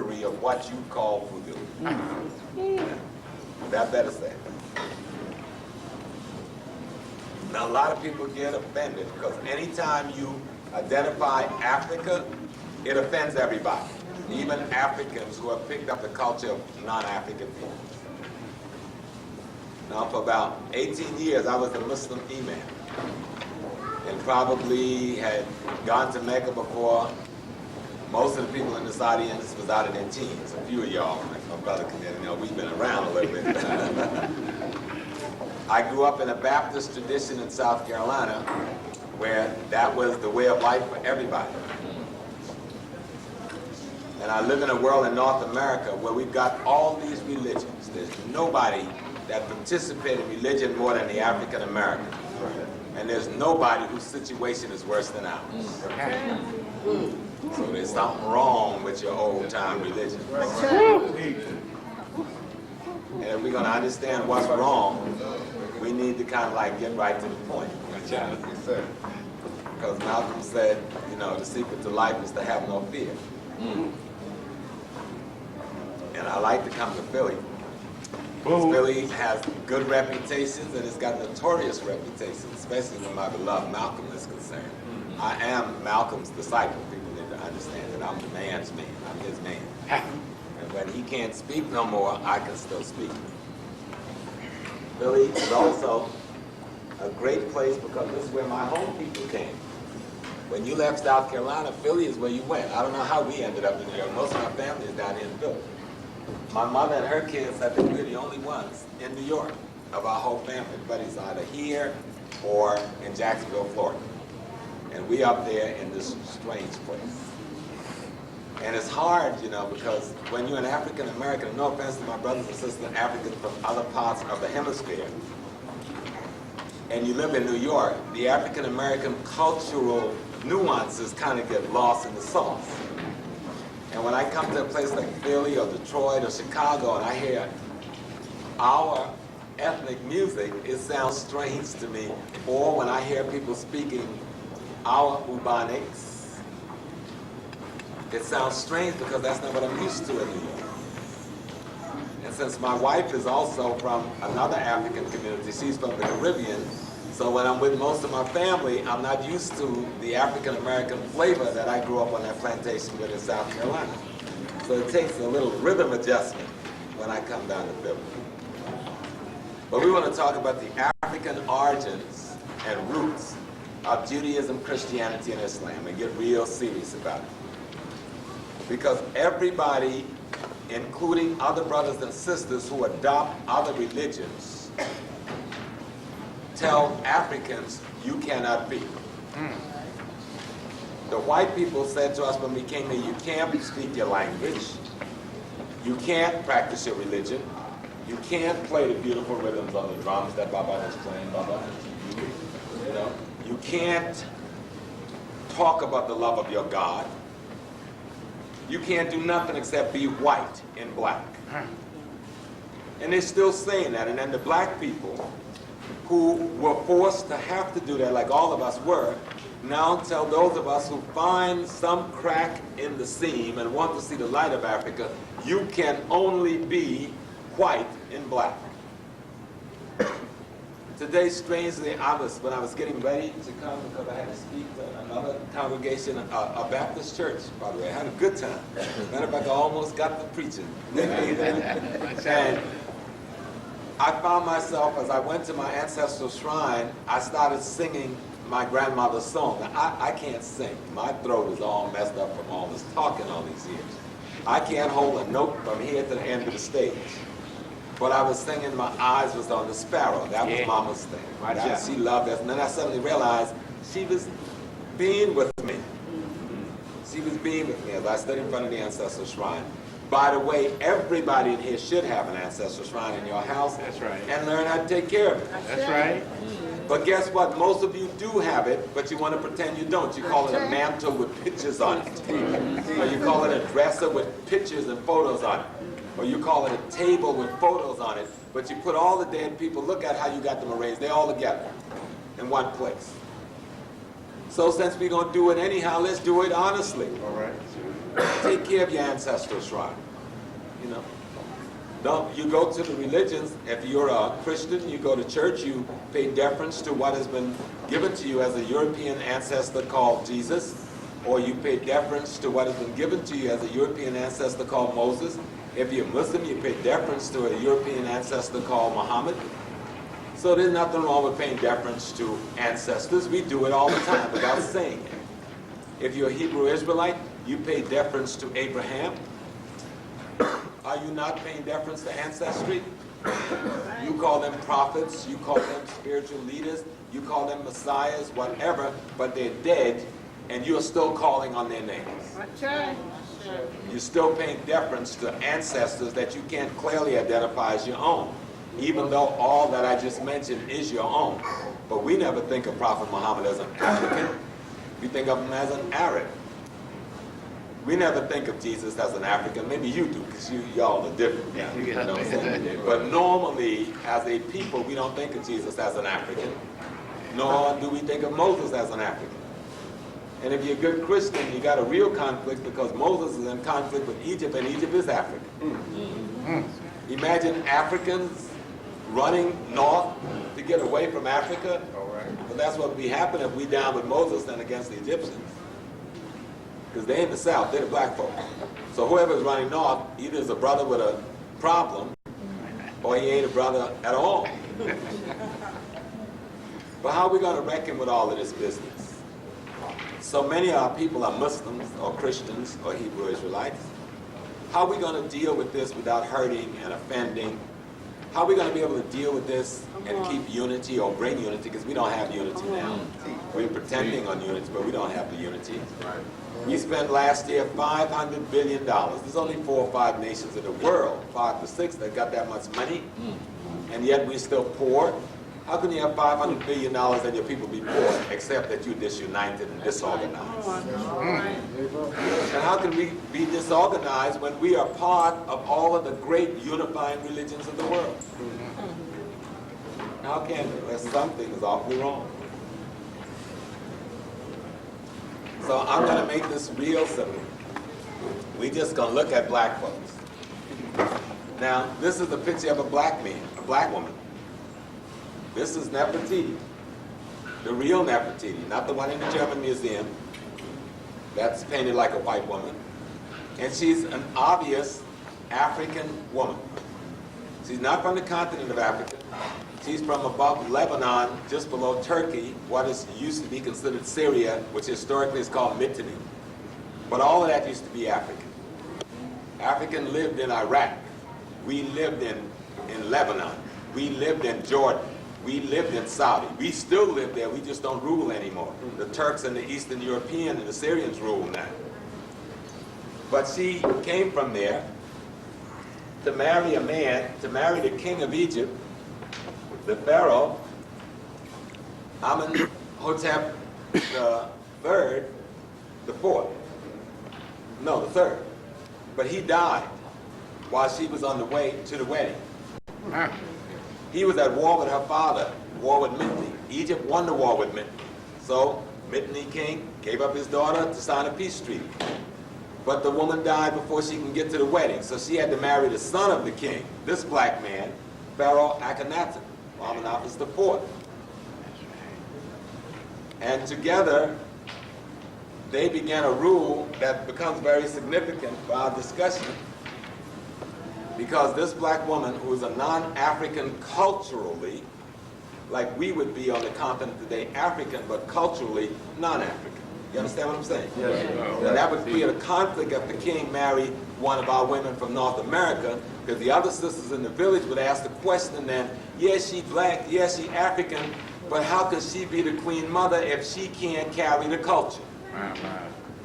mockery of what you call voodoo. That better say. Now, a lot of people get offended because anytime you identify Africa, it offends everybody, even Africans who have picked up the culture of non-African people. Now, for about 18 years, I was a Muslim imam and probably had gone to Mecca before most of the people in this audience was out of their teens. A few of y'all, like my brother, we've been around a little bit. I grew up in a Baptist tradition in South Carolina where that was the way of life for everybody. And I live in a world in North America where we've got all these religions. There's nobody that participates in religion more than the African American. And there's nobody whose situation is worse than ours. So there's something wrong with your old-time religion. And if we're going to understand what's wrong, we need to kind of like get right to the point. Because Malcolm said, the secret to life is to have no fear. And I like to come to Philly. Philly has good reputations and it's got notorious reputations, especially when my beloved Malcolm is concerned. I am Malcolm's disciple. People need to understand that I'm the man's man. I'm his man. And when he can't speak no more, I can still speak. Philly is also a great place because this is where my home people came. When you left South Carolina, Philly is where you went. I don't know how we ended up in New York. Most of my family is down here in Philly. My mother and her kids, I think we're the only ones in New York of our whole family. Everybody's either here or in Jacksonville, Florida. And we up there in this strange place. And it's hard, because when you're an African American, no offense to my brothers and sisters Africans from other parts of the hemisphere, and you live in New York, the African American cultural nuances kind of get lost in the sauce. And when I come to a place like Philly or Detroit or Chicago and I hear our ethnic music, it sounds strange to me. Or when I hear people speaking our Ubonics, it sounds strange because that's not what I'm used to in New York. And since my wife is also from another African community, she's from the Caribbean, so when I'm with most of my family, I'm not used to the African American flavor that I grew up on that plantation with in South Carolina. So it takes a little rhythm adjustment when I come down to Philly. But we want to talk about the African origins and roots of Judaism, Christianity, and Islam and get real serious about it. Because everybody, including other brothers and sisters who adopt other religions, tell Africans, you cannot be. The white people said to us when we came here, you can't speak your language, you can't practice your religion, you can't play the beautiful rhythms on the drums that Baba was playing, Baba. You can't talk about the love of your God. You can't do nothing except be white and black. And they're still saying that. And then the black people who were forced to have to do that, like all of us were, now tell those of us who find some crack in the seam and want to see the light of Africa, you can only be white and black. Today, strangely, when I was getting ready to come because I had to speak to another congregation, a Baptist church, by the way. I had a good time. Matter of fact, I almost got to preaching. And I found myself, as I went to my ancestral shrine, I started singing my grandmother's song. Now, I can't sing. My throat is all messed up from all this talking all these years. I can't hold a note from here to the end of the stage. But I was singing, my eyes was on the sparrow. That was Mama's thing. Right? She loved that. And then I suddenly realized she was being with me. She was being with me as I stood in front of the ancestral shrine. By the way, everybody in here should have an ancestral shrine in your house. That's right. And learn how to take care of it. That's right. But guess what? Most of you do have it, but you want to pretend you don't. You call it a mantle with pictures on it. Or you call it a dresser with pictures and photos on it. Or you call it a table with photos on it, but you put all the dead people, look at how you got them arranged. They're all together in one place. So since we're going to do it anyhow, let's do it honestly. All right. Take care of your ancestral shrine. You know, don't you go to the religions. If you're a Christian, you go to church. You pay deference to what has been given to you as a European ancestor called Jesus, or you pay deference to what has been given to you as a European ancestor called Moses. If you're Muslim, you pay deference to a European ancestor called Muhammad. So there's nothing wrong with paying deference to ancestors. We do it all the time without saying it. If you're a Hebrew Israelite, you pay deference to Abraham. Are you not paying deference to ancestry? You call them prophets, you call them spiritual leaders, you call them messiahs, whatever, but they're dead, and you're still calling on their names. You're still paying deference to ancestors that you can't clearly identify as your own, even though all that I just mentioned is your own. But we never think of Prophet Muhammad as an African. We think of him as an Arab. We never think of Jesus as an African. Maybe you do, because y'all are different. Yeah, you know what I'm saying? But normally, as a people, we don't think of Jesus as an African, nor do we think of Moses as an African. And if you're a good Christian, you got a real conflict, because Moses is in conflict with Egypt, and Egypt is Africa. Imagine Africans running north to get away from Africa. But that's what would be happening if we down with Moses than against the Egyptians. Because they're in the south, they're the black folk. So whoever's running north either is a brother with a problem, or he ain't a brother at all. But how are we going to reckon with all of this business? So many of our people are Muslims, or Christians, or Hebrew Israelites. How are we going to deal with this without hurting and offending? How are we going to be able to deal with this and keep unity or bring unity? Because we don't have unity now. We're pretending on unity, but we don't have the unity. We spent last year $500 billion. There's only 4 or 5 nations in the world, 5 to 6, that got that much money, and yet we're still poor. How can you have $500 billion and your people be poor, except that you're disunited and disorganized? And how can we be disorganized when we are part of all of the great unifying religions of the world? How can we? Well, something is awfully wrong. So I'm going to make this real simple. We're just going to look at black folks. Now, this is a picture of a black man, a black woman. This is Nefertiti, the real Nefertiti, not the one in the German museum. That's painted like a white woman. And she's an obvious African woman. She's not from the continent of Africa. She's from above Lebanon, just below Turkey, what is used to be considered Syria, which historically is called Mitanni. But all of that used to be African. African lived in Iraq. We lived in Lebanon. We lived in Jordan. We lived in Saudi. We still live there. We just don't rule anymore. The Turks and the Eastern European and the Syrians rule now. But she came from there to marry a man, to marry the king of Egypt, the Pharaoh, Amenhotep the fourth. No, the third. But he died while she was on the way to the wedding. He was at war with her father, war with Mitanni. Egypt won the war with Mitanni. So Mitanni king gave up his daughter to sign a peace treaty. But the woman died before she can get to the wedding, so she had to marry the son of the king, this black man, Pharaoh Akhenaten, Amenhotep the fourth. And together, they began a rule that becomes very significant for our discussion, because this black woman, who is a non-African culturally, like we would be on the continent today, African, but culturally non-African. You understand what I'm saying? Yes. And that would create a conflict if the king married one of our women from North America, because the other sisters in the village would ask the question then, yes, she black, yes, she African, but how could she be the queen mother if she can't carry the culture?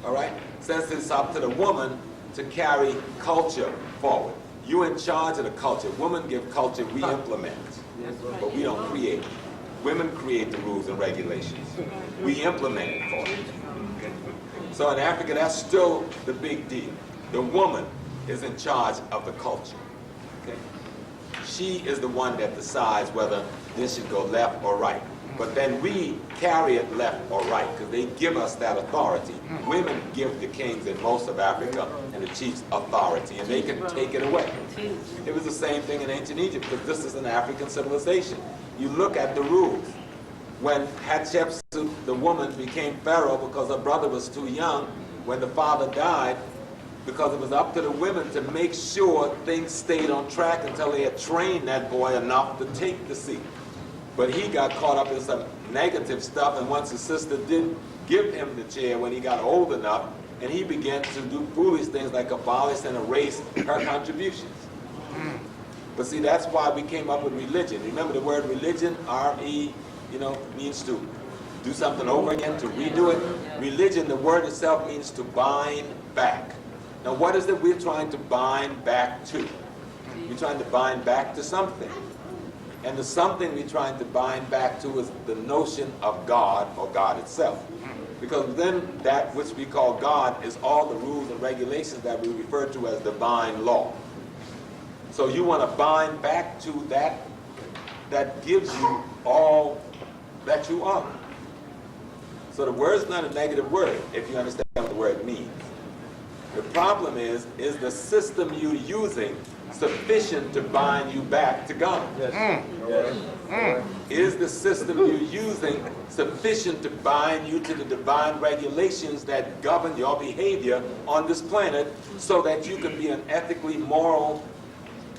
All right? Since it's up to the woman to carry culture forward. You're in charge of the culture. Women give culture, we implement. But we don't create. Women create the rules and regulations. We implement it for them. So in Africa, that's still the big deal. The woman is in charge of the culture. Okay? She is the one that decides whether this should go left or right. But then we carry it left or right because they give us that authority. Women give the kings in most of Africa and the chiefs authority, and they can take it away. It was the same thing in ancient Egypt because this is an African civilization. You look at the rules. When Hatshepsut, the woman, became pharaoh because her brother was too young, when the father died, because it was up to the women to make sure things stayed on track until they had trained that boy enough to take the seat. But he got caught up in some negative stuff, and once his sister did give him the chair when he got old enough, and he began to do foolish things like abolish and erase her contributions. But see, that's why we came up with religion. Remember the word religion, R-E, means to do something over again, to redo it. Religion, the word itself means to bind back. Now what is it we're trying to bind back to? We're trying to bind back to something. And the something we're trying to bind back to is the notion of God or God itself. Because then that which we call God is all the rules and regulations that we refer to as divine law. So you want to bind back to that gives you all that you are. So the word's not a negative word if you understand what the word means. The problem is the system you're using sufficient to bind you back to God? Is the system you're using sufficient to bind you to the divine regulations that govern your behavior on this planet so that you can be an ethically moral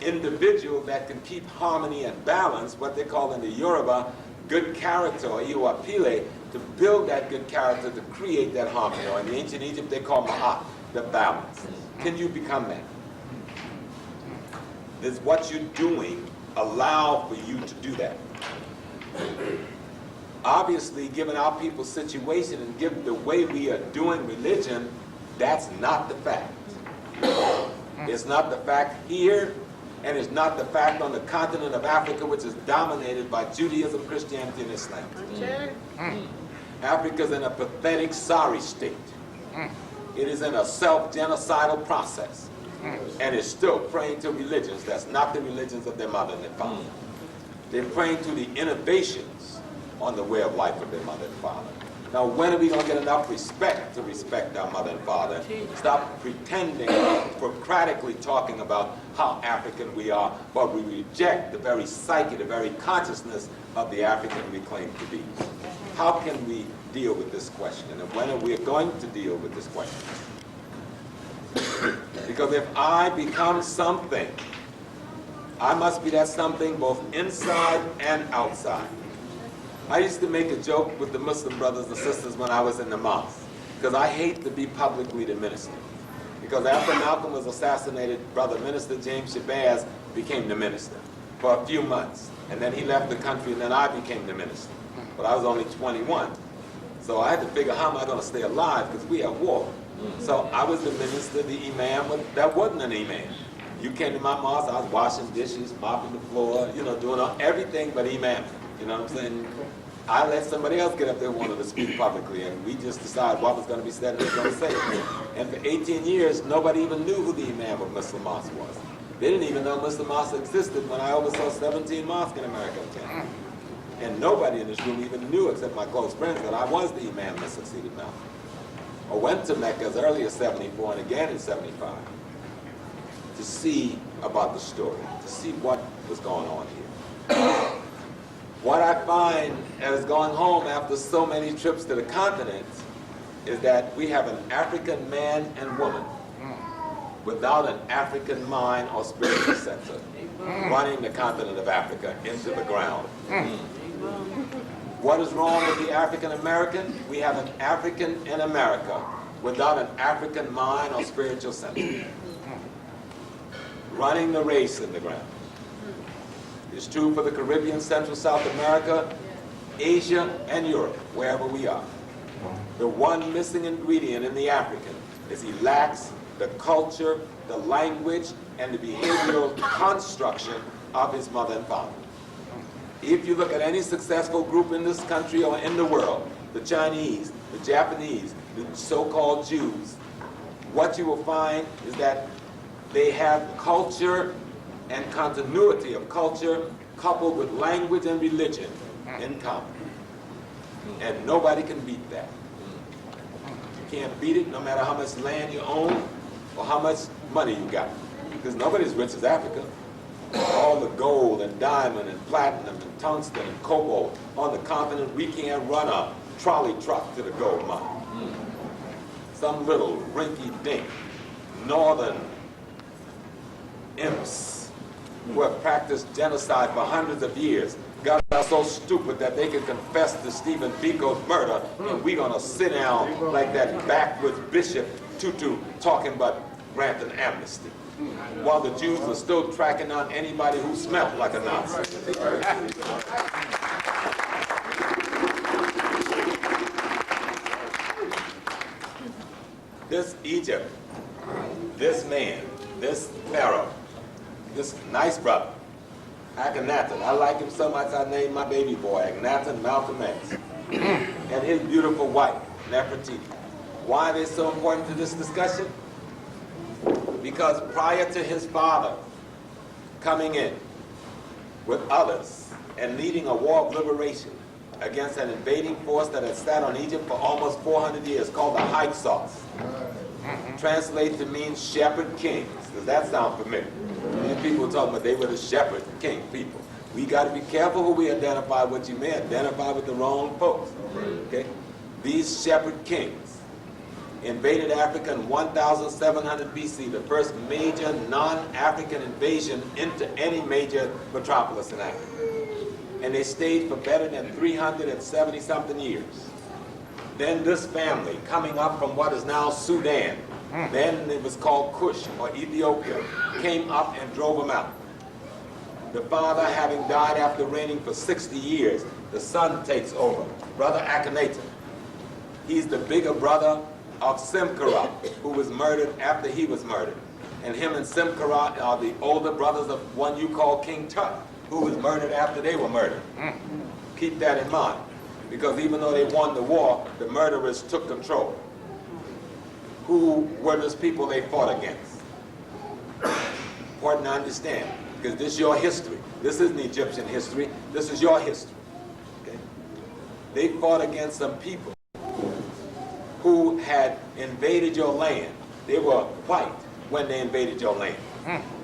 individual that can keep harmony and balance, what they call in the Yoruba, good character, or iwapile, to build that good character, to create that harmony, or in ancient Egypt they call ma'at, the balance. Can you become that? Does what you're doing allow for you to do that? Obviously, given our people's situation and given the way we are doing religion, that's not the fact. It's not the fact here, and it's not the fact on the continent of Africa, which is dominated by Judaism, Christianity, and Islam. Africa's in a pathetic, sorry state. It is in a self-genocidal process. And is still praying to religions that's not the religions of their mother and their father. They're praying to the innovations on the way of life of their mother and father. Now, when are we going to get enough respect to respect our mother and father? Stop pretending, Socratically talking about how African we are, but we reject the very psyche, the very consciousness of the African we claim to be. How can we deal with this question? And when are we going to deal with this question? Because if I become something, I must be that something both inside and outside. I used to make a joke with the Muslim brothers and sisters when I was in the mosque, because I hate to be publicly the minister. Because after Malcolm was assassinated, Brother Minister James Shabazz became the minister for a few months. And then he left the country, and then I became the minister. But I was only 21. So I had to figure, how am I going to stay alive, because we at war. So I was the minister, the imam, but that wasn't an imam. You came to my mosque, I was washing dishes, mopping the floor, doing everything but imam. You know what I'm saying? I let somebody else get up there who wanted to speak publicly, and we just decided what was going to be said and what was going to say. And for 18 years, nobody even knew who the imam of Muslim Mosque was. They didn't even know Muslim Mosque existed when I oversaw 17 mosques in America. And nobody in this room even knew, except my close friends, that I was the imam that succeeded Malcolm. I went to Mecca as early as 74 and again in 75 to see about the story, to see what was going on here. What I find as going home after so many trips to the continent is that we have an African man and woman without an African mind or spiritual center running the continent of Africa into the ground. What is wrong with the African American? We have an African in America without an African mind or spiritual center running the race in the ground. It's true for the Caribbean, Central South America, Asia, and Europe, wherever we are. The one missing ingredient in the African is he lacks the culture, the language, and the behavioral construction of his mother and father. If you look at any successful group in this country or in the world, the Chinese, the Japanese, the so-called Jews, what you will find is that they have culture and continuity of culture coupled with language and religion in common. And nobody can beat that. You can't beat it no matter how much land you own or how much money you got. Because nobody's rich as Africa. All the gold and diamond and platinum and tungsten and cobalt on the continent, we can't run a trolley truck to the gold mine. Some little rinky-dink northern imps who have practiced genocide for hundreds of years got us so stupid that they could confess to Stephen Biko's murder, and we're going to sit down like that backwoods Bishop Tutu talking about granting amnesty, while the Jews are still tracking down anybody who smelled like a Nazi. This Egypt, this man, this Pharaoh, this nice brother, Akhenaten. I like him so much I named my baby boy Akhenaten Malcolm X. And his beautiful wife, Nefertiti. Why are they so important to this discussion? Because prior to his father coming in with others and leading a war of liberation against an invading force that had sat on Egypt for almost 400 years called the Hyksos, translated to mean shepherd kings. Does that sound familiar? Many people talk about they were the shepherd king people. We got to be careful who we identify with. You may identify with the wrong folks. Okay? These shepherd kings invaded Africa in 1700 BC, the first major non-African invasion into any major metropolis in Africa. And they stayed for better than 370-something years. Then this family, coming up from what is now Sudan, then it was called Kush or Ethiopia, came up and drove them out. The father having died after reigning for 60 years, the son takes over, Brother Akhenaten. He's the bigger brother of Simkara, who was murdered after he was murdered. And him and Simkara are the older brothers of one you call King Tut, who was murdered after they were murdered. Keep that in mind, because even though they won the war, the murderers took control. Who were those people they fought against? Important to understand, because this is your history. This isn't Egyptian history. This is your history. Okay? They fought against some people who had invaded your land. They were white when they invaded your land.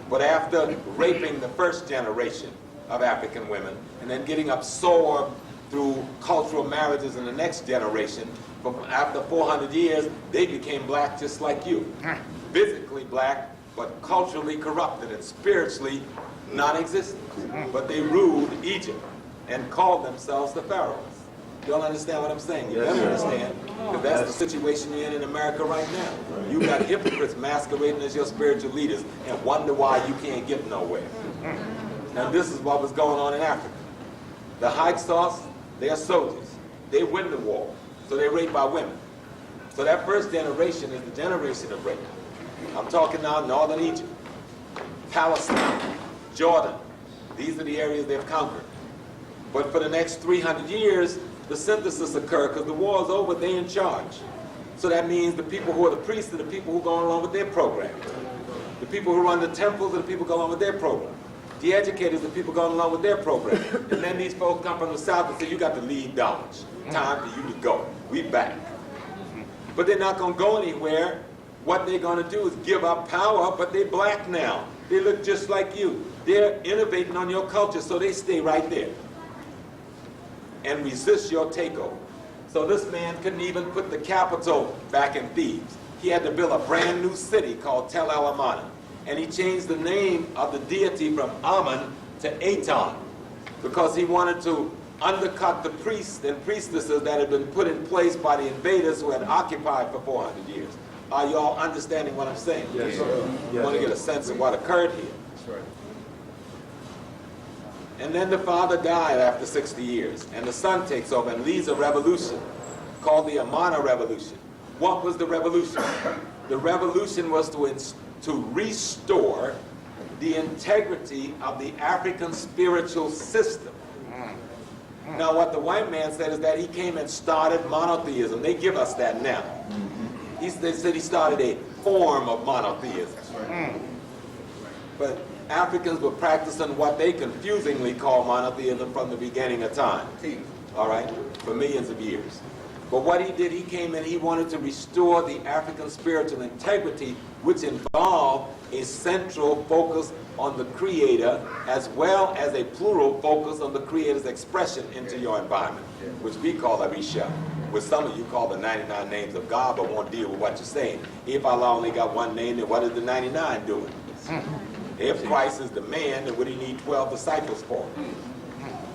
But after raping the first generation of African women and then getting absorbed through cultural marriages in the next generation, after 400 years, they became black just like you. Physically black, but culturally corrupted and spiritually non-existent. But they ruled Egypt and called themselves the pharaohs. You don't understand what I'm saying? You never understand, because that's the situation you're in America right now. You got hypocrites masquerading as your spiritual leaders and wonder why you can't get nowhere. And this is what was going on in Africa. The Hyksos, they are soldiers. They win the war, so they rape our women. So that first generation is the generation of rape. I'm talking now northern Egypt, Palestine, Jordan. These are the areas they've conquered. But for the next 300 years, the synthesis occurred because the war is over, they're in charge. So that means the people who are the priests are the people who go along with their program. The people who run the temples are the people who go along with their program. The educators are the people going along with their program. And then these folks come from the south and say, you got to leave Dodge. Time for you to go. We back. But they're not going to go anywhere. What they're going to do is give up power, but they're black now. They look just like you. They're innovating on your culture, so they stay right there and resist your takeover. So this man couldn't even put the capital back in Thebes. He had to build a brand new city called Tel El Amarna. And he changed the name of the deity from Amun to Aton, because he wanted to undercut the priests and priestesses that had been put in place by the invaders who had occupied for 400 years. Are you all understanding what I'm saying? Yes, sir. You want to get a sense of what occurred here. That's right. And then the father died after 60 years, and the son takes over and leads a revolution called the Amarna Revolution. What was the revolution? The revolution was to restore the integrity of the African spiritual system. Now, what the white man said is that he came and started monotheism. They give us that now. They said he started a form of monotheism. But Africans were practicing what they confusingly call monotheism from the beginning of time. all right, for millions of years. But what he did, he came in, he wanted to restore the African spiritual integrity, which involved a central focus on the Creator, as well as a plural focus on the Creator's expression into your environment, which we call Arisha, which some of you call the 99 names of God, but won't deal with what you're saying. If Allah only got one name, then what is the 99 doing? If Christ is the man, then what do you need 12 disciples for?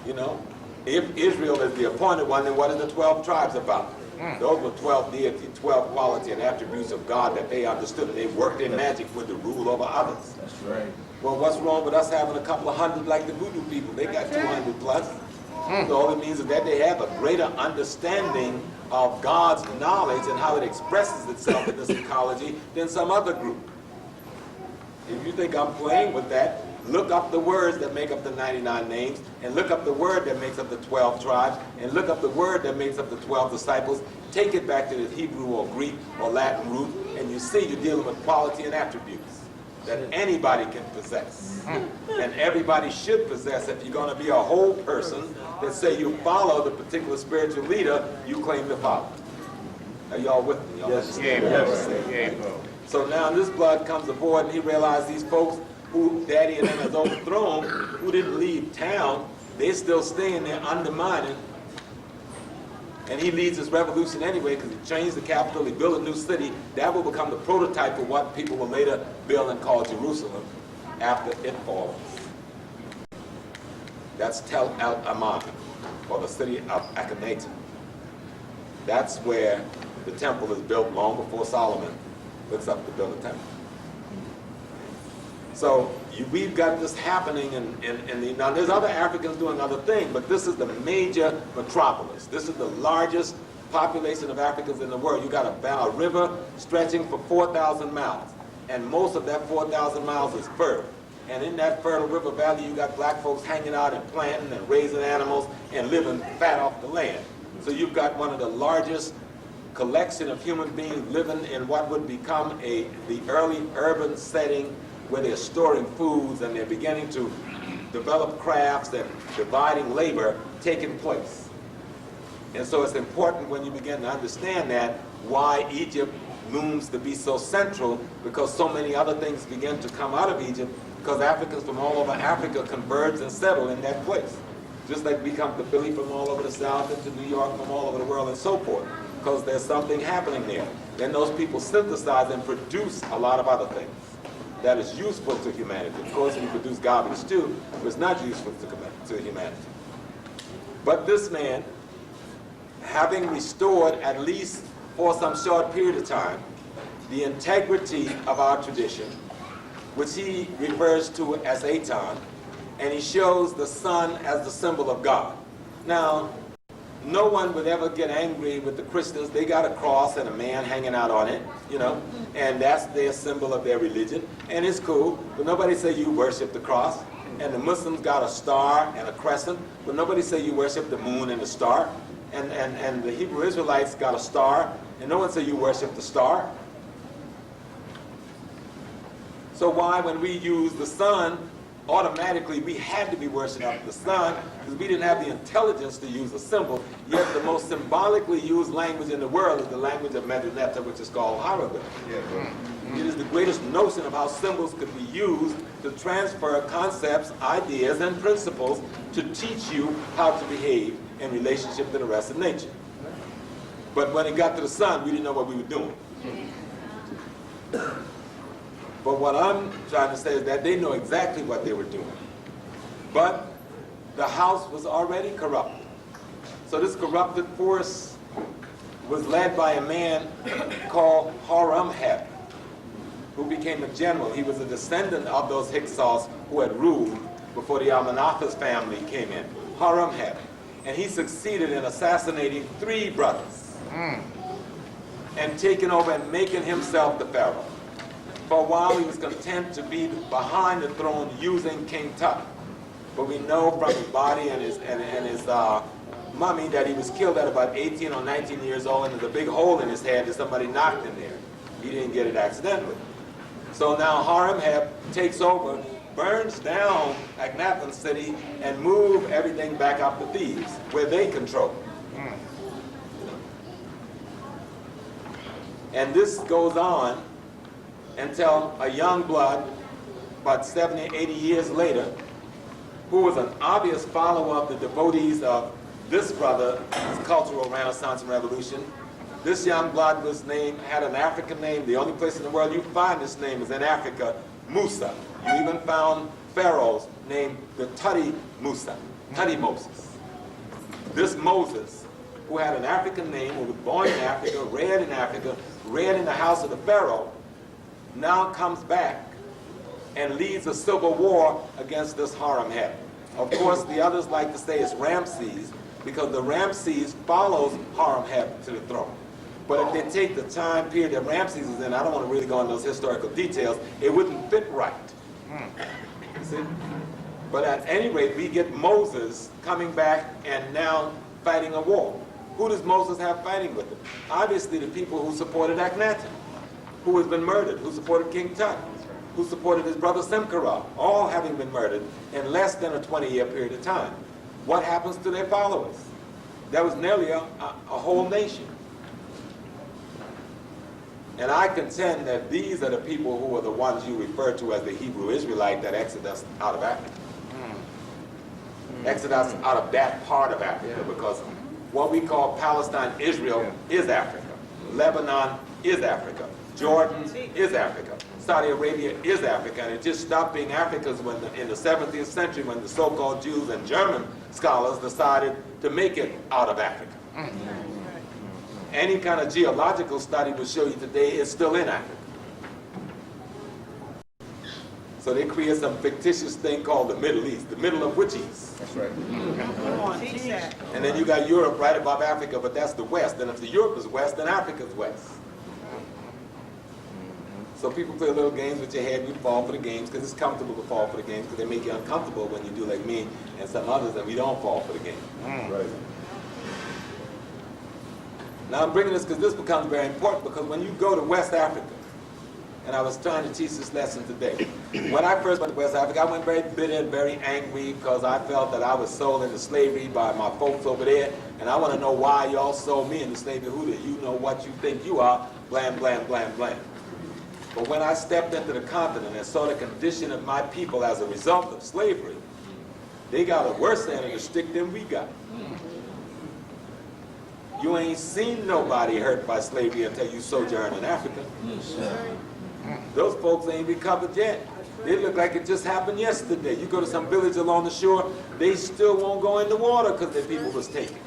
You know? If Israel is the appointed one, then what are the 12 tribes about? Those were 12 deity, 12 quality and attributes of God that they understood. They worked in magic with the rule over others. That's right. Well, what's wrong with us having a couple of hundred like the voodoo people? They got 200 plus. So all it means is that they have a greater understanding of God's knowledge and how it expresses itself in this ecology than some other group. If you think I'm playing with that, look up the words that make up the 99 names, and look up the word that makes up the 12 tribes, and look up the word that makes up the 12 disciples. Take it back to the Hebrew or Greek or Latin root, and you see you're dealing with quality and attributes that anybody can possess. And everybody should possess. If you're going to be a whole person that say you follow the particular spiritual leader you claim to follow. Are y'all with me? Y'all Yes. So now this blood comes aboard, and he realized these folks who Daddy and them has overthrown, who didn't leave town, they're still staying there undermining. And he leads this revolution anyway, because he changed the capital, he built a new city. That will become the prototype of what people will later build and call Jerusalem after it falls. That's Tel El Amarna, or the city of Akhenaten. That's where the temple is built long before Solomon puts up to build a temple. So we've got this happening now there's other Africans doing other things, but this is the major metropolis. This is the largest population of Africans in the world. You got a river stretching for 4,000 miles, and most of that 4,000 miles is fertile. And in that fertile river valley, you got black folks hanging out and planting and raising animals and living fat off the land. So you've got one of the largest collection of human beings living in what would become the early urban setting, where they're storing foods and they're beginning to develop crafts and dividing labor taking place. And so it's important when you begin to understand that why Egypt looms to be so central, because so many other things begin to come out of Egypt, because Africans from all over Africa converge and settle in that place. Just like we come to Philly from all over the South and to New York from all over the world and so forth, because there's something happening there. Then those people synthesize and produce a lot of other things that is useful to humanity. Of course, you produce garbage too, but it's not useful to humanity. But this man, having restored, at least for some short period of time, the integrity of our tradition, which he refers to as Aton, and he shows the sun as the symbol of God. Now, no one would ever get angry with the Christians. They got a cross and a man hanging out on it, you know, and that's their symbol of their religion, and it's cool, but nobody say you worship the cross. And the Muslims got a star and a crescent, but nobody say you worship the moon and the star. And the Hebrew Israelites got a star, and no one say you worship the star. So why, when we use the sun, automatically we had to be worshiping the sun, because we didn't have the intelligence to use a symbol, yet the most symbolically used language in the world is the language of Medunetta, which is called hieroglyph. It is the greatest notion of how symbols could be used to transfer concepts, ideas, and principles to teach you how to behave in relationship to the rest of nature. But when it got to the sun, we didn't know what we were doing. But what I'm trying to say is that they know exactly what they were doing. But the house was already corrupted. So this corrupted force was led by a man called Horemheb, who became a general. He was a descendant of those Hyksos who had ruled before the Amenhotep's family came in. Horemheb. And he succeeded in assassinating 3 brothers and taking over and making himself the pharaoh. For a while, he was content to be behind the throne using King Tut. But we know from his body and his mummy that he was killed at about 18 or 19 years old, and there's a big hole in his head that somebody knocked in there. He didn't get it accidentally. So now Horemheb takes over burns down Akhenaten city and move everything back up to Thebes, where they control. And this goes on until a young blood, about 70, 80 years later, who was an obvious follower of the devotees of this brother's cultural renaissance and revolution. This young blood had an African name. The only place in the world you find this name is in Africa, Musa. You even found pharaohs named the Tati Musa, Tati Moses. This Moses, who had an African name, who was born in Africa, reared in the house of the pharaoh, now comes back and leads a civil war against this Horemheb. Of course, the others like to say it's Ramses, because the Ramses follows Horemheb to the throne. But if they take the time period that Ramses is in, I don't want to really go into those historical details, it wouldn't fit right. You see? But at any rate, we get Moses coming back and now fighting a war. Who does Moses have fighting with him? Obviously the people who supported Akhenaten, who has been murdered, who supported King Tut, who supported his brother Semkara, all having been murdered in less than a 20-year period of time. What happens to their followers? That was nearly a whole nation. And I contend that these are the people who are the ones you refer to as the Hebrew Israelite that exodus out of Africa. Exodus out of that part of Africa, because what we call Palestine, Israel, is Africa. Lebanon is Africa. Jordan is Africa. Saudi Arabia is Africa. And it just stopped being Africa when in the 17th century when the so-called Jews and German scholars decided to make it out of Africa. Any kind of geological study will show you today it's still in Africa. So they create some fictitious thing called the Middle East, the middle of which East? That's right. And then you got Europe right above Africa, but that's the West. And if the Europe is West, then Africa's West. So people play little games with your head, you fall for the games because it's comfortable to fall for the games because they make you uncomfortable when you do like me and some others, and we don't fall for the game. Right. Now I'm bringing this because this becomes very important, because when you go to West Africa, and I was trying to teach this lesson today. When I first went to West Africa, I went very bitter and very angry because I felt that I was sold into slavery by my folks over there, and I want to know why y'all sold me into slavery. Who do you know what you think you are? Blam, blam, blam, blam. But when I stepped into the continent and saw the condition of my people as a result of slavery, they got a worse end of the stick than we got. You ain't seen nobody hurt by slavery until you sojourn in Africa. Those folks ain't recovered yet. They look like it just happened yesterday. You go to some village along the shore, they still won't go in the water because their people was taken.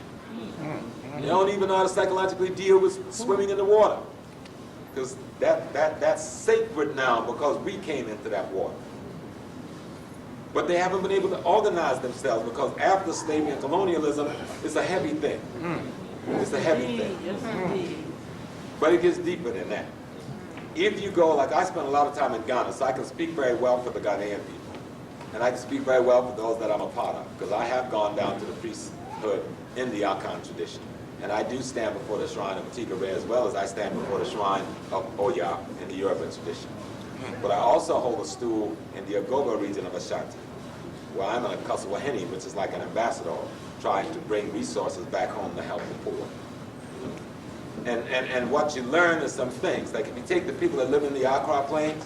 They don't even know how to psychologically deal with swimming in the water, because that's sacred now because we came into that water. But they haven't been able to organize themselves because after slavery and colonialism, it's a heavy thing. It's a heavy thing. But it gets deeper than that. If you go, like I spent a lot of time in Ghana, so I can speak very well for the Ghanaian people. And I can speak very well for those that I'm a part of, because I have gone down to the priesthood in the Akan tradition. And I do stand before the shrine of Tigray as well as I stand before the shrine of Oya in the Yoruba tradition. But I also hold a stool in the Agogo region of Ashanti, where I'm an Akasawahini, which is like an ambassador, trying to bring resources back home to help the poor. And what you learn is some things. Like if you take the people that live in the Accra Plains,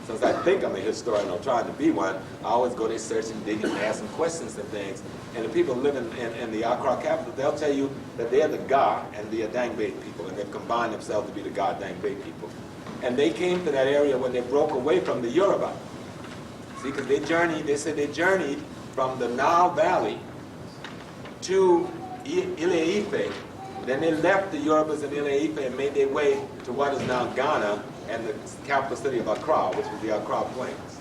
since I think I'm a historian or trying to be one, I always go there searching, digging, and asking questions and things. And the people living in the Accra capital, they'll tell you that they're the Ga and the Adangbe people, and they've combined themselves to be the Ga Adangbe people. And they came to that area when they broke away from the Yoruba. See, because they said they journeyed from the Nile Valley to Ile-Ife. Then they left the Yorubas in Ile-Ife and made their way to what is now Ghana and the capital city of Accra, which was the Accra Plains.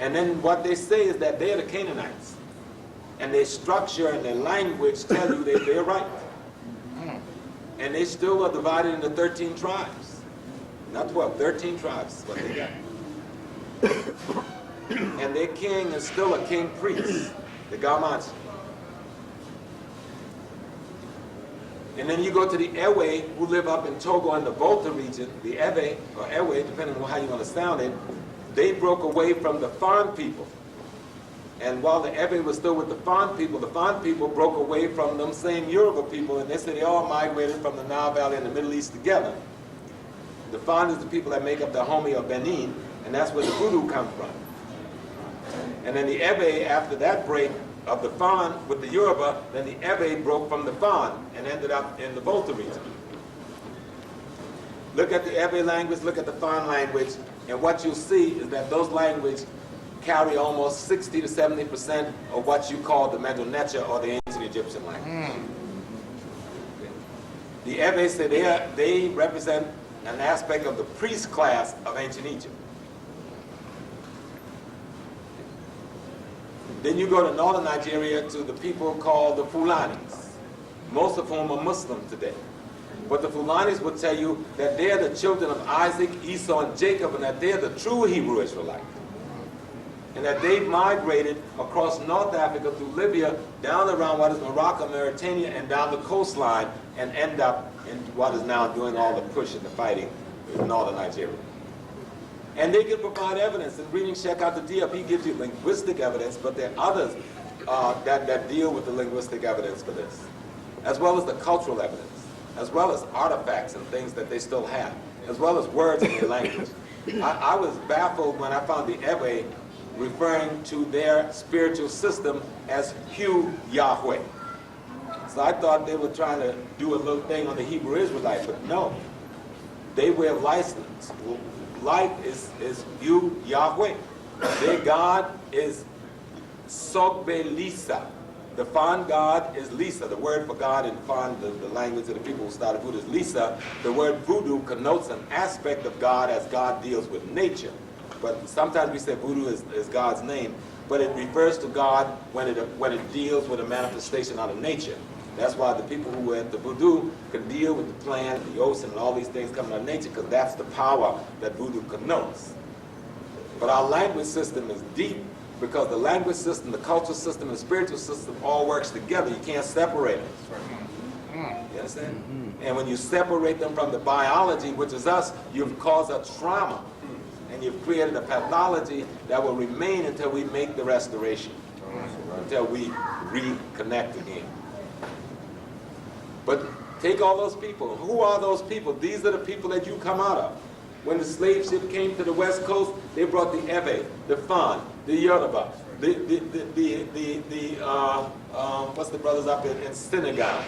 And then what they say is that they're the Canaanites. And their structure and their language tell you that they're right. And they still are divided into 13 tribes. Not 12, 13 tribes is what they got. And their king is still a king priest, the Gamanchi. And then you go to the Ewe, who live up in Togo in the Volta region, the Ewe, or Ewe, depending on how you want to sound it, they broke away from the Fan people. And while the Ebe was still with the Fan people broke away from them same Yoruba people, and they said they all migrated from the Nile Valley and the Middle East together. The Fan is the people that make up the Dahomey of Benin, and that's where the Voodoo come from. And then the Ebe, after that break of the Fan with the Yoruba, then the Ebe broke from the Fan and ended up in the Volta region. Look at the Ebe language, look at the Fan language, and what you'll see is that those languages carry almost 60 to 70% of what you call the Medu Neter or the ancient Egyptian language. The Ebe say they represent an aspect of the priest class of ancient Egypt. Then you go to northern Nigeria to the people called the Fulanis, most of whom are Muslim today. But the Fulanis will tell you that they're the children of Isaac, Esau, and Jacob, and that they're the true Hebrew Israelites. And that they've migrated across North Africa through Libya, down around what is Morocco, Mauritania, and down the coastline, and end up in what is now doing all the push and the fighting in northern Nigeria. And they can provide evidence. In reading Sheikh Diop, he gives you linguistic evidence, but there are others that deal with the linguistic evidence for this, as well as the cultural evidence, as well as artifacts and things that they still have, as well as words in their language. I was baffled when I found the Ebe referring to their spiritual system as Hu Yahweh. So I thought they were trying to do a little thing on the Hebrew Israelite, but no. They wear license. Life is Hu Yahweh. Their God is Sogbe Lisa. The Fan God is Lisa. The word for God in Fan, the language of the people who started voodoo, is Lisa. The word voodoo connotes an aspect of God as God deals with nature. But sometimes we say voodoo is God's name, but it refers to God when it deals with a manifestation out of nature. That's why the people who were at the voodoo could deal with the plant, the ocean, and all these things coming out of nature, because that's the power that voodoo connotes. But our language system is deep, because the language system, the cultural system, and the spiritual system all works together. You can't separate them. You understand? And when you separate them from the biology, which is us, you've caused a trauma. And you've created a pathology that will remain until we make the restoration, until we reconnect again. But take all those people. Who are those people? These are the people that you come out of. When the slave ship came to the West Coast, they brought the Ebe, the Fan, the Yoruba, what's the brothers up in Senegal,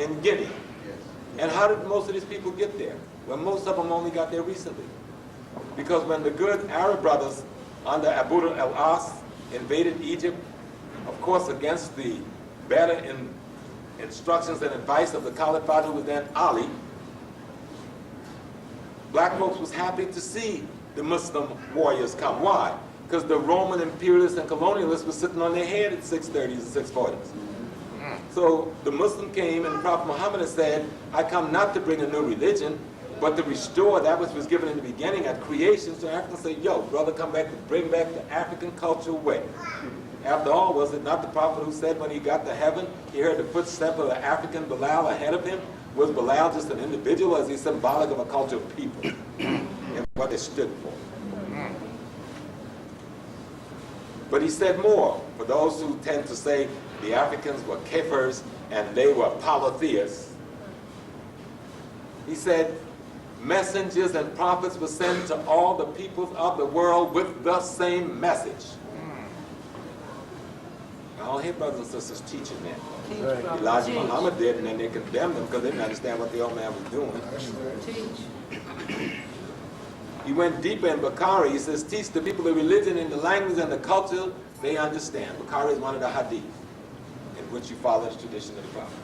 in Guinea. And how did most of these people get there? Well, most of them only got there recently. Because when the good Arab brothers under Abu al-As invaded Egypt, of course against the better instructions and advice of the Caliphate, who was then Ali, black folks was happy to see the Muslim warriors come. Why? Because the Roman imperialists and colonialists were sitting on their head at 630s and 640s. So the Muslim came, and the Prophet Muhammad said, I come not to bring a new religion, but to restore that which was given in the beginning at creation. So Africans say, yo, brother, come back to bring back the African cultural way. After all, was it not the prophet who said when he got to heaven, he heard the footstep of the African Bilal ahead of him? Was Bilal just an individual, or is he symbolic of a culture of people and what they stood for? But he said more. For those who tend to say the Africans were kafirs and they were polytheists, he said, messengers and prophets were sent to all the peoples of the world with the same message. I don't hear brothers and sisters teaching that. Elijah Muhammad did, and then they condemned them because they didn't understand what the old man was doing. He went deeper in Bukhari. He says, teach the people the religion and the language and the culture they understand. Bukhari is one of the hadith in which you follow the tradition of the prophet.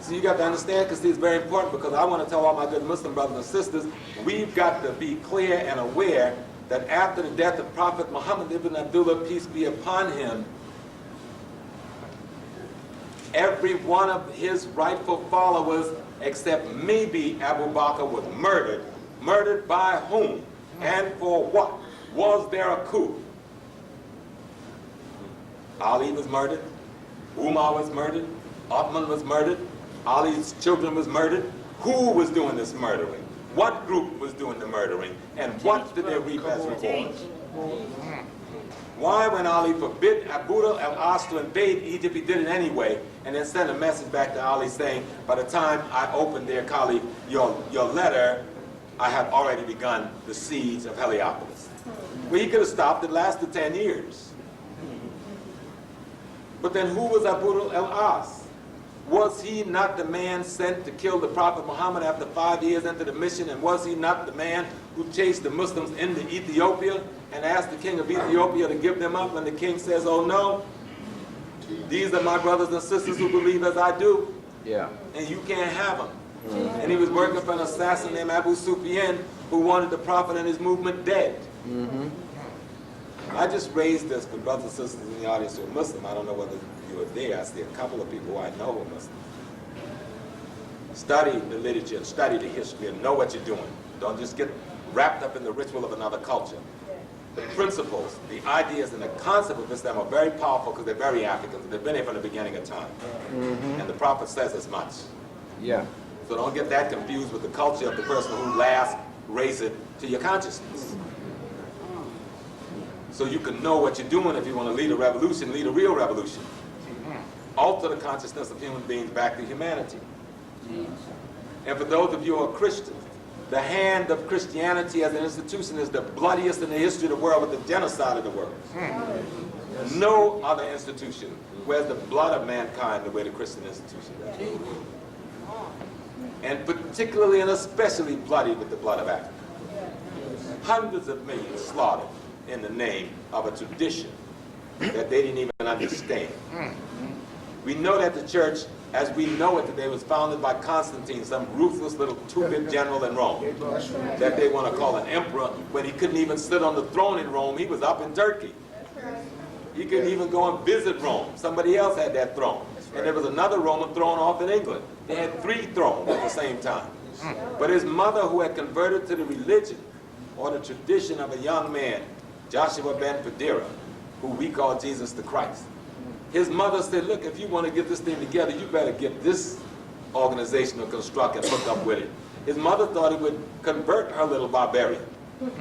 So you got to understand, because it's very important, because I want to tell all my good Muslim brothers and sisters, we've got to be clear and aware that after the death of Prophet Muhammad ibn Abdullah, peace be upon him, every one of his rightful followers, except maybe Abu Bakr, was murdered. Murdered by whom? And for what? Was there a coup? Ali was murdered. Umar was murdered. Uthman was murdered. Ali's children was murdered. Who was doing this murdering? what group was doing the murdering, and what did they reap as rewards. Why, when Ali forbid Abdullah al-As to invade Egypt, he did it anyway, and then sent a message back to Ali saying, by the time I opened their Caliph, your letter, I have already begun the siege of Heliopolis. Well, he could have stopped. It lasted 10 years. But then who was Abdullah al-As? Was he not the man sent to kill the Prophet Muhammad after 5 years into the mission? And was he not the man who chased the Muslims into Ethiopia and asked the king of Ethiopia to give them up when the king says, oh no, these are my brothers and sisters who believe as I do, and you can't have them. And he was working for an assassin named Abu Sufyan who wanted the Prophet and his movement dead. I just raised this for brothers and sisters in the audience who are Muslim. I don't know whether you were there. I see a couple of people who I know who are Muslim. Study the literature and study the history and know what you're doing. Don't just get wrapped up in the ritual of another culture. The principles, the ideas, and the concept of Islam are very powerful because they're very African. They've been here from the beginning of time. And the Prophet says as much. So don't get that confused with the culture of the person who last raised it to your consciousness. So you can know what you're doing if you want to lead a revolution, lead a real revolution. Alter the consciousness of human beings back to humanity. And for those of you who are Christians, the hand of Christianity as an institution is the bloodiest in the history of the world with the genocide of the world. No other institution wears the blood of mankind the way the Christian institution does. And particularly and especially bloody with the blood of Africa. Hundreds of millions slaughtered in the name of a tradition that they didn't even understand. We know that the church, as we know it today, was founded by Constantine, some ruthless little two-bit general in Rome, that they want to call an emperor, when he couldn't even sit on the throne in Rome. He was up in Turkey. He couldn't even go and visit Rome. Somebody else had that throne. And there was another Roman throne off in England. They had 3 thrones at the same time. But his mother, who had converted to the religion or the tradition of a young man, Joshua ben Fadira, who we call Jesus the Christ, his mother said, look, if you want to get this thing together, you better get this organizational construct and hook up with it. His mother thought he would convert her little barbarian,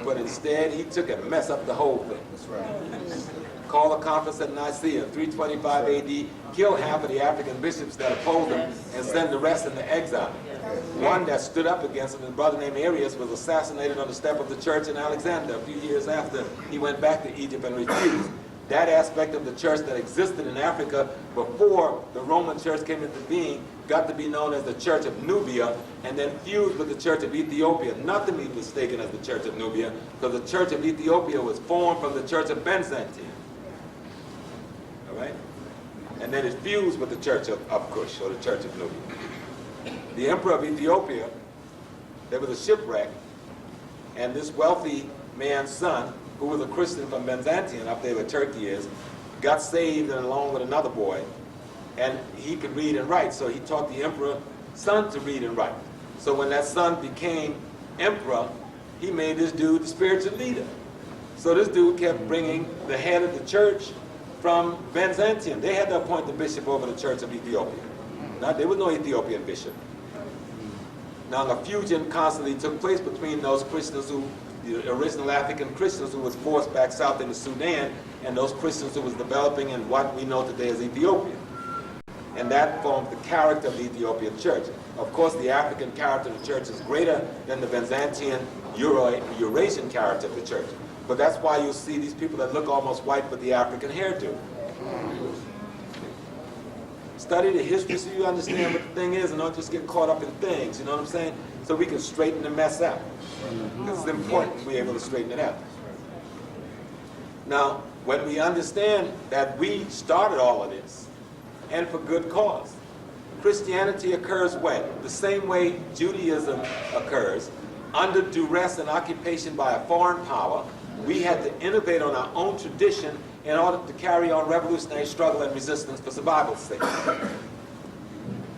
but instead he took and messed up the whole thing. That's right. Called a conference at Nicaea in 325 AD, killed half of the African bishops that opposed him, and sent the rest into exile. One that stood up against him, his brother named Arius, was assassinated on the step of the church in Alexandria a few years after he went back to Egypt and refused. That aspect of the church that existed in Africa before the Roman church came into being got to be known as the Church of Nubia, and then fused with the Church of Ethiopia, not to be mistaken as the Church of Nubia, because the Church of Ethiopia was formed from the Church of Byzantium. All right? And then it fused with the Church of Kush, or the Church of Nubia. The Emperor of Ethiopia, there was a shipwreck, and this wealthy man's son, who was a Christian from Byzantium, up there where Turkey is, got saved and along with another boy, and he could read and write, so he taught the emperor's son to read and write. So when that son became emperor, he made this dude the spiritual leader. So this dude kept bringing the head of the church from Byzantium. They had to appoint the bishop over the Church of Ethiopia. Now, there was no Ethiopian bishop. Now, the fusion constantly took place between those Christians who, the original African Christians who was forced back south into Sudan, and those Christians who was developing in what we know today as Ethiopia. And that formed the character of the Ethiopian church. Of course, the African character of the church is greater than the Byzantine Eurasian character of the church. But that's why you'll see these people that look almost white with the African hairdo. Study the history so you understand what the thing is and don't just get caught up in things, you know what I'm saying? So we can straighten the mess out. It's important to be able to straighten it out. Now, when we understand that we started all of this, and for good cause, Christianity occurs when? The same way Judaism occurs, under duress and occupation by a foreign power. We had to innovate on our own tradition in order to carry on revolutionary struggle and resistance for survival's sake.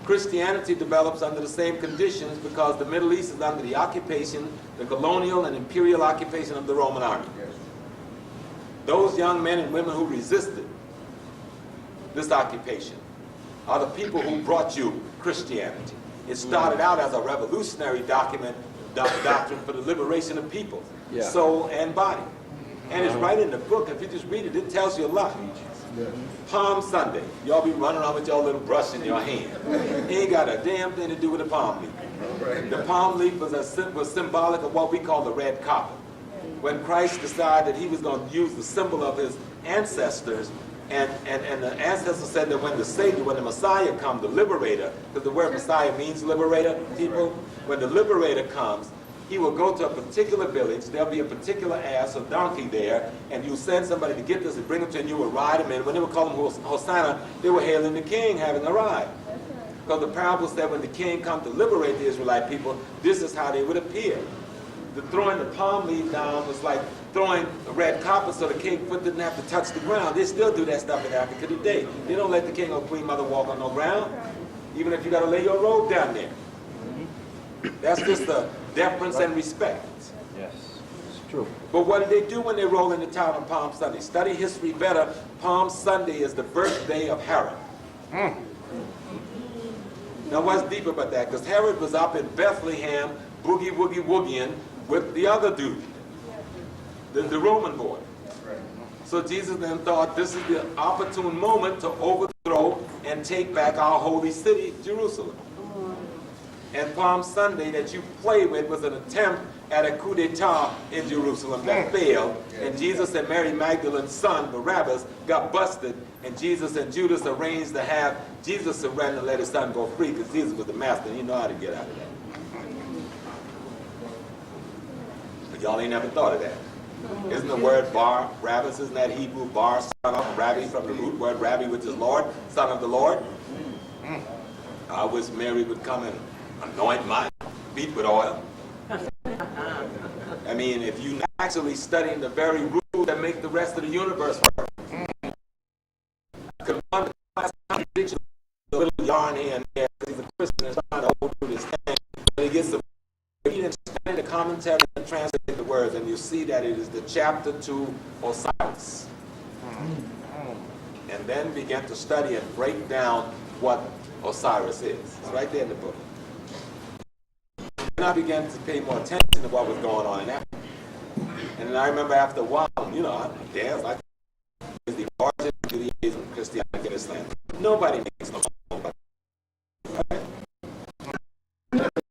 Christianity develops under the same conditions because the Middle East is under the occupation, the colonial and imperial occupation of the Roman army. Those young men and women who resisted this occupation are the people who brought you Christianity. It started out as a revolutionary document doctrine for the liberation of people, Yeah. soul and body. And it's right in the book. If you just read it, it tells you a lot. Palm Sunday. Y'all be running around with your little brush in your hand. It ain't got a damn thing to do with the palm leaf. The palm leaf was symbolic of what we call the red carpet. When Christ decided he was going to use the symbol of his ancestors, and the ancestors said that when the Savior, when the Messiah comes, the liberator, because the word Messiah means liberator, people, when the liberator comes, he will go to a particular village, there'll be a particular ass or donkey there, and you send somebody to get this and bring them to you, and you will ride them in. When they would call him Hosanna, they were hailing the king having a ride. Because the parable said when the king comes to liberate the Israelite people, this is how they would appear. The throwing the palm leaf down was like throwing a red carpet so the king's foot didn't have to touch the ground. They still do that stuff in Africa today. They don't let the king or queen mother walk on no ground, even if you got to lay your robe down there. That's just the deference and respect. Yes, it's true. But what did they do when they roll into town on Palm Sunday? Study history better. Palm Sunday is the birthday of Herod. Now what's deep about that? Because Herod was up in Bethlehem, boogieing with the other dude, the Roman boy. So Jesus then thought this is the opportune moment to overthrow and take back our holy city, Jerusalem. And Palm Sunday that you play with was an attempt at a coup d'etat in Jerusalem that failed. And Jesus and Mary Magdalene's son, Barabbas, got busted. And Jesus and Judas arranged to have Jesus surrender and let his son go free because Jesus was the master and he knew how to get out of that. But y'all ain't never thought of that. Isn't the word bar, Rabbis, isn't that Hebrew bar, son of Rabbi, from the root word Rabbi, which is Lord, son of the Lord? I wish Mary would come and anoint my feet with oil. I mean, if you're actually studying the very rules that make the rest of the universe work. Because one contradiction, a little yarn here and there, because he's a Christian and trying to hold through this thing. But he gets the study the commentary and translate the words, and you see that it is the chapter 2 Osiris. And then begin to study and break down what Osiris is. It's right there in the book. And I began to pay more attention to what was going on in Africa. And then I remember after a while, you know, I dance like the origin of Judaism, Christianity, and Islam. Nobody makes no